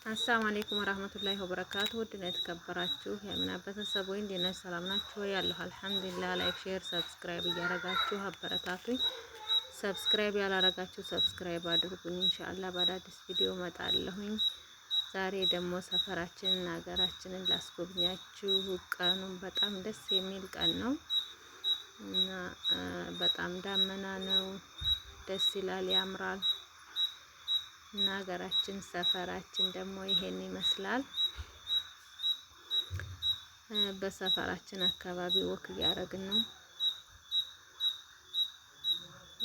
አሰላሙ አለይኩም ወራህመቱላሂ ወበረካቱ። ውድና የተከበራችሁ የምና ቤተሰብ ወይ እንዴት ናችሁ? ሰላም ናችሁ ወይ? ያለሁ አልሐምዱሊላህ። ላይክ፣ ሼር፣ ሰብስክራይብ እያረጋችሁ አበረታቱኝ። ሰብስክራይብ ያላረጋችሁ ሰብስክራይብ አድርጉኝ። ኢንሻአላህ በአዳዲስ ቪዲዮ መጣለሁኝ። ዛሬ ደግሞ ሰፈራችንን ሀገራችንን ላስጎብኛችሁ። ቀኑን በጣም ደስ የሚል ቀን ነው እና በጣም ዳመና ነው። ደስ ይላል፣ ያምራል። እና ሀገራችን ሰፈራችን ደግሞ ይሄን ይመስላል። በሰፈራችን አካባቢ ወክ እያደረግን ነው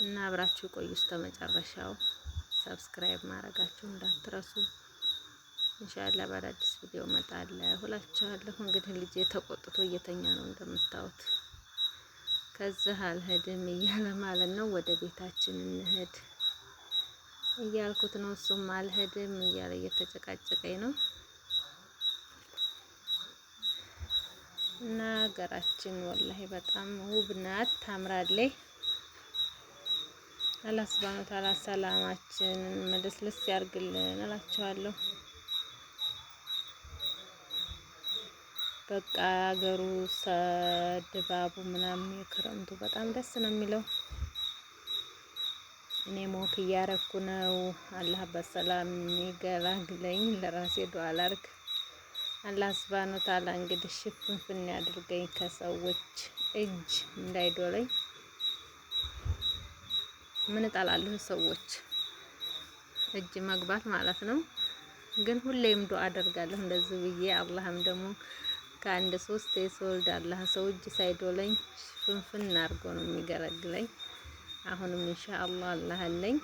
እና አብራችሁ ቆዩ እስከ መጨረሻው። ሰብስክራይብ ማድረጋችሁ እንዳትረሱ። ኢንሻአላህ በአዳዲስ ቪዲዮ እመጣለሁ እላችኋለሁ። እንግዲህ ልጄ ተቆጥቶ እየተኛ ነው እንደምታዩት። ከዚህ አልሄድም እያለ ማለት ነው። ወደ ቤታችን እንሄድ እያልኩት ነው። እሱም አልሄድም እያለ እየተጨቃጨቀኝ ነው። እና ሀገራችን ወላሂ በጣም ውብ ናት፣ ታምራለች። አላህ ሱብሃነሁ ወተዓላ ሰላማችንን መልስልስ ያርግልን እላችኋለሁ። በቃ ሀገሩ ድባቡ ምናምን የክረምቱ በጣም ደስ ነው የሚለው። እኔ ሞክ እያረኩ ነው። አላህ በሰላም ይገላግለኝ። ለራሴ ዱዓ ላርግ። አላህ ሱብሃነሁ ወተዓላ እንግዲህ ሽፍንፍን ያድርገኝ፣ ከሰዎች እጅ እንዳይዶለኝ። ምን እጠላለሁ ሰዎች እጅ መግባት ማለት ነው። ግን ሁሌም ዱዓ አደርጋለሁ እንደዚህ ብዬ። አላህም ደግሞ ከአንድ ሶስት የሰውልድ አላህ ሰው እጅ ሳይዶለኝ ሽፍንፍን አድርጎ ነው የሚገለግለኝ። አሁንም ኢንሻአላህ አላህ አለኝ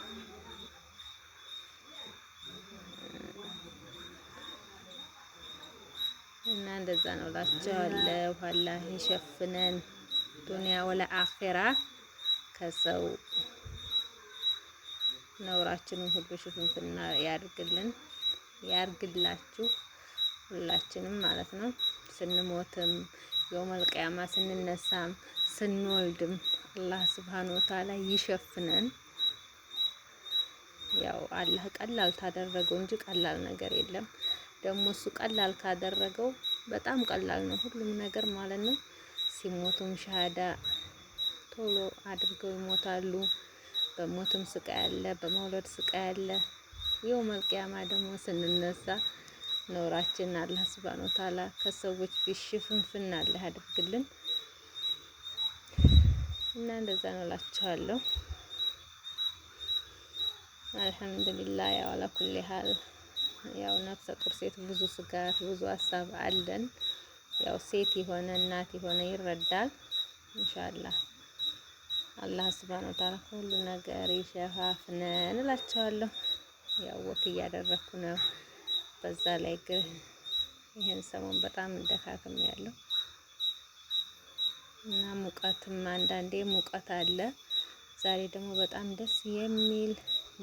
እና እንደዛ ነው እላቸዋለሁ። አላህ ይሸፍነን ዱንያ ወለ አኺራ፣ ከሰው ነውራችንን ሁሉ ሽፍንፍና ያርግልን፣ ያርግላችሁ ሁላችንም ማለት ነው። ስንሞትም የውመል ቂያማ ስንነሳም ስንወልድም አላህ ሱብሃነሁ ወተዓላ ይሸፍነን። ያው አላህ ቀላል ታደረገው እንጂ ቀላል ነገር የለም። ደግሞ እሱ ቀላል ካደረገው በጣም ቀላል ነው ሁሉም ነገር ማለት ነው። ሲሞቱም ሻሃዳ ቶሎ አድርገው ይሞታሉ። በሞትም ስቃይ አለ፣ በመውለድ ስቃይ አለ። የውመል ቂያማ ደግሞ ስንነሳ ነውራችን አላህ ሱብሃነሁ ወተዓላ ከሰዎች ቢሽፍንፍና አላህ ያድርግልን እና እንደዛ ነው እላችኋለሁ። አልሐምዱሊላህ። ያው አላኩል ሀል ያው ነፍሰ ጡር ሴት ብዙ ስጋት ብዙ ሀሳብ አለን። ያው ሴት የሆነ እናት የሆነ ይረዳል። ኢንሻአላህ አላህ ሱብሃነሁ ወተዓላ ሁሉ ነገር ይሸፋፍነን እላቸዋለሁ። ያው ወክ እያደረኩ ነው። በዛ ላይ ግን ይሄን ሰሞን በጣም እንደካክም ያለው እና ሙቀትም አንዳንዴ ሙቀት አለ። ዛሬ ደግሞ በጣም ደስ የሚል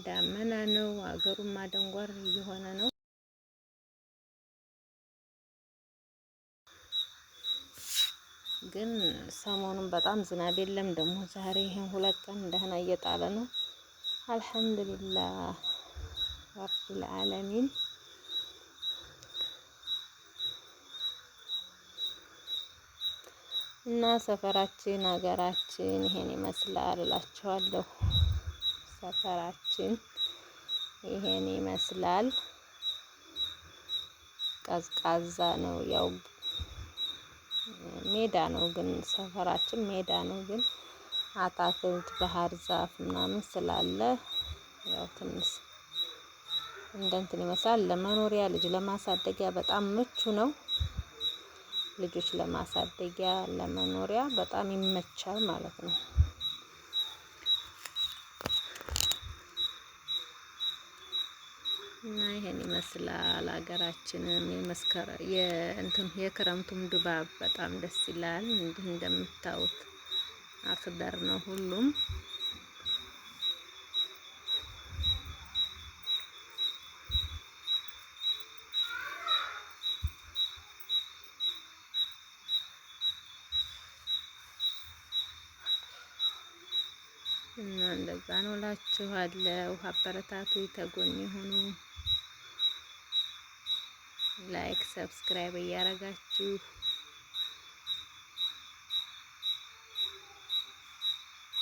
ዳመና ነው። አገሩም አደንጓር እየሆነ ነው። ግን ሰሞኑን በጣም ዝናብ የለም። ደግሞ ዛሬ ይሄን 2 ቀን ደህና እየጣለ ነው። አልሐምዱሊላህ ረብል ዓለሚን። እና ሰፈራችን ሀገራችን ይሄን ይመስላል እላችኋለሁ። ሰፈራችን ይሄን ይመስላል። ቀዝቃዛ ነው። ያው ሜዳ ነው፣ ግን ሰፈራችን ሜዳ ነው። ግን አታክልት ባህር ዛፍ ምናምን ስላለ ያው ትንሽ እንትን ይመስላል። ለመኖሪያ ልጅ ለማሳደጊያ በጣም ምቹ ነው። ልጆች ለማሳደጊያ ለመኖሪያ በጣም ይመቻል ማለት ነው። እና ይሄን ይመስላል ሀገራችንም የክረምቱም ድባብ በጣም ደስ ይላል። እንዲህ እንደምታዩት አክደር ነው ሁሉም። እና እንደዛ ነው እላችኋለሁ። አበረታቱ፣ ተጎን ይሁኑ። ላይክ ሰብስክራይብ እያረጋችሁ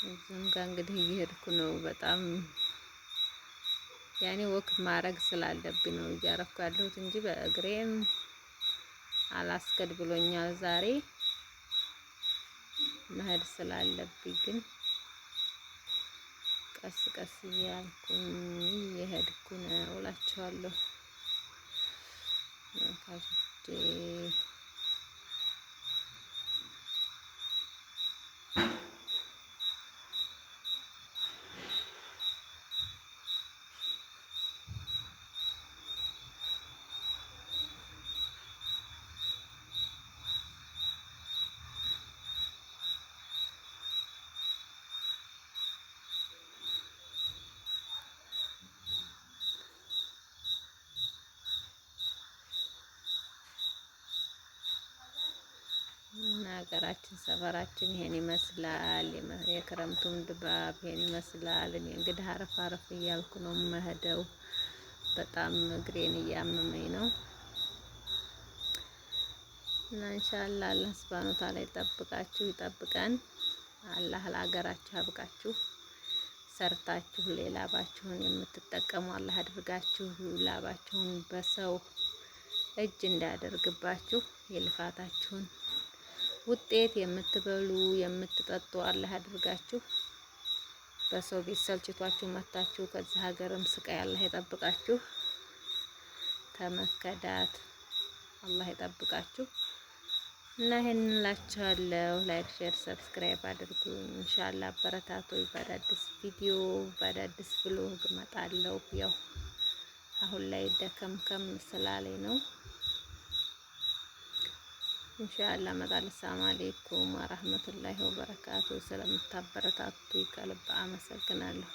እዚህም ጋር እንግዲህ እየሄድኩ ነው። በጣም ያኔ ወክ ማድረግ ስላለብኝ ነው እያረኩ ያለሁት እንጂ በእግሬም አላስከድ ብሎኛል ዛሬ መሄድ ስላለብኝ ግን ቀስ ቀስ እያልኩኝ እየሄድኩ ነው እላችኋለሁ። ሀገራችን ሰፈራችን ይሄን ይመስላል። የክረምቱም ድባብ ይሄን ይመስላል። እኔ እንግዲህ አረፍ አረፍ እያልኩ ነው የምሄደው። በጣም እግሬን እያመመኝ ነው እና ኢንሻአላህ አላህ ሱብሃነሁ ወተዓላ ይጠብቃችሁ ይጠብቀን። አላህ ለሀገራችሁ ያብቃችሁ። ሰርታችሁ ላባችሁን የምትጠቀሙ አላህ አድርጋችሁ። ላባችሁን በሰው እጅ እንዳያደርግባችሁ የልፋታችሁን ውጤት የምትበሉ የምትጠጡ አላህ አድርጋችሁ። በሰው ቤት ሰልችቷችሁ መታችሁ ከዚህ ሀገርም ስቃይ አላህ ይጠብቃችሁ። ተመከዳት አላህ ይጠብቃችሁ እና ይሄን እላችኋለሁ። ላይክ ሼር ሰብስክራይብ አድርጉኝ። ኢንሻአላህ አበረታቶኝ በአዳዲስ ቪዲዮ በአዳዲስ ብሎግ እመጣለሁ። ያው አሁን ላይ ደከምከም ስላለኝ ነው። ኢንሻአላህ እመጣለሁ። ሰላም አለይኩም ወራህመቱላሂ ወበረካቱ። ስለምታበረታቱኝ ከልብ አመሰግናለሁ።